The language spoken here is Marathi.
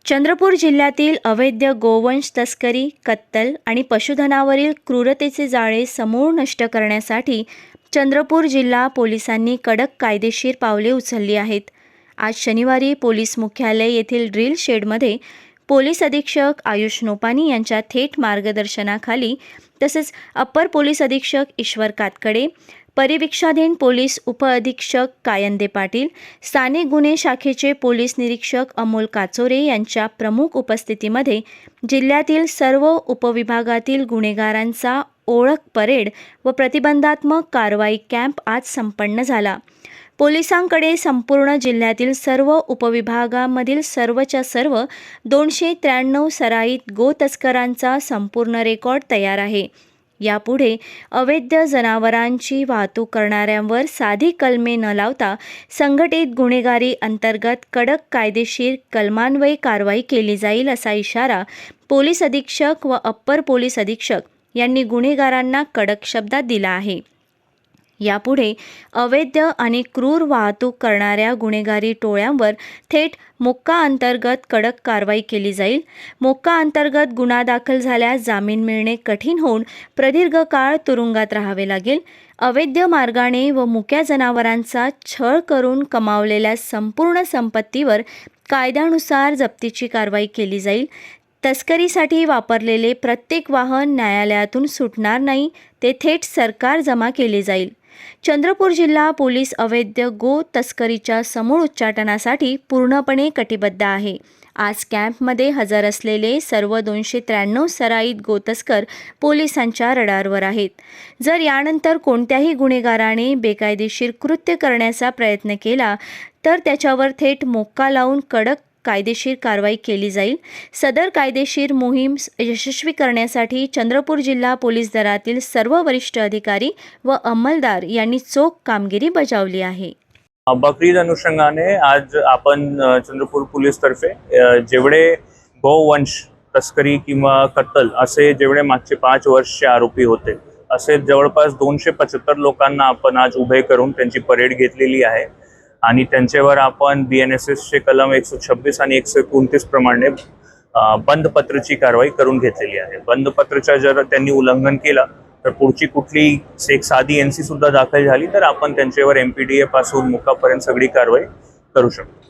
चंद्रपूर जिल्ह्यातील अवैध गोवंश तस्करी, कत्तल आणि पशुधनावरील क्रूरतेचे जाळे समूळ नष्ट करण्यासाठी चंद्रपूर जिल्हा पोलिसांनी कडक कायदेशीर पावले उचलली आहेत. आज शनिवारी पोलीस मुख्यालय येथील ड्रिल शेडमध्ये पोलीस अधीक्षक आयुष नोपानी यांच्या थेट मार्गदर्शनाखाली तसेच अप्पर पोलीस अधीक्षक ईश्वर कातकडे, परिवीक्षाधीन पोलीस उपअधीक्षक कायंदे पाटील, स्थानिक गुन्हे शाखेचे पोलीस निरीक्षक अमोल काचोरे यांच्या प्रमुख उपस्थितीमध्ये जिल्ह्यातील सर्व उपविभागातील गुन्हेगारांचा ओळख परेड व प्रतिबंधात्मक कारवाई कॅम्प आज संपन्न झाला. पोलिसांकडे संपूर्ण जिल्ह्यातील सर्व उपविभागामधील सर्वच्या सर्व 293 सराईत गो तस्करांचा संपूर्ण रेकॉर्ड तयार आहे. यापुढे अवैध जनावरांची वाहतूक करणाऱ्यांवर साधी कलमे न लावता संघटित गुन्हेगारी अंतर्गत कडक कायदेशीर कलमान्वये कारवाई केली जाईल असा इशारा पोलीस अधीक्षक व अप्पर पोलीस अधीक्षक यांनी गुन्हेगारांना कडक शब्दात दिला आहे. यापुढे अवैध आणि क्रूर वाहतूक करणाऱ्या गुन्हेगारी टोळ्यांवर थेट मोक्का अंतर्गत कडक कारवाई केली जाईल. मोक्का अंतर्गत गुन्हा दाखल झाल्यास जामीन मिळणे कठीण होऊन प्रदीर्घ काळ तुरुंगात राहावे लागेल. अवैध मार्गाने व मुक्या जनावरांचा छळ करून कमावलेल्या संपूर्ण संपत्तीवर कायद्यानुसार जप्तीची कारवाई केली जाईल. तस्करीसाठी वापरलेले प्रत्येक वाहन न्यायालयातून सुटणार नाही, ते थेट सरकार जमा केले जाईल. चंद्रपूर जिल्हा पोलीस अवैध गो तस्करीच्या समूळ उच्चाटनासाठी पूर्णपणे कटिबद्ध आहे. आज कॅम्पमध्ये हजर असलेले सर्व 293 सराईत गोतस्कर पोलिसांच्या रडारवर आहेत. जर यानंतर कोणत्याही गुन्हेगाराने बेकायदेशीर कृत्य करण्याचा प्रयत्न केला तर त्याच्यावर थेट मोक्का लावून कडक कायदेशीर कारवाई केली जाईल. सदर कायदेशीर मोहीम यशस्वी करण्यासाठी चंद्रपूर जिल्हा पोलीस दलातील सर्व वरिष्ठ अधिकारी व अंमलदार यांनी चोख कामगिरी बजावली आहे. बकरीद अनुषंगाने आज आपण चंद्रपूर पोलीस तर्फे जेवढे गोवंश तस्करी किंवा कत्तल असे जेवढे मागचे 5 वर्षचे आरोपी होते असे जवळपास 275 लोकांना आपण आज उभे करून त्यांची परेड घेतलेली आहे आणि त्यांच्यावर आपण BNSSचे कलम 126 आणि 129 प्रमाणे बंधपत्राची कारवाई करून घेतलेली आहे. बंधपत्राचा जर त्यांनी उल्लंघन केलं तर पुढची कुठली एक साधी NC सुद्धा दाखल झाली तर आपण त्यांच्यावर MPDA पासून मुक्कापर्यंत सगळी कारवाई करू शकतो.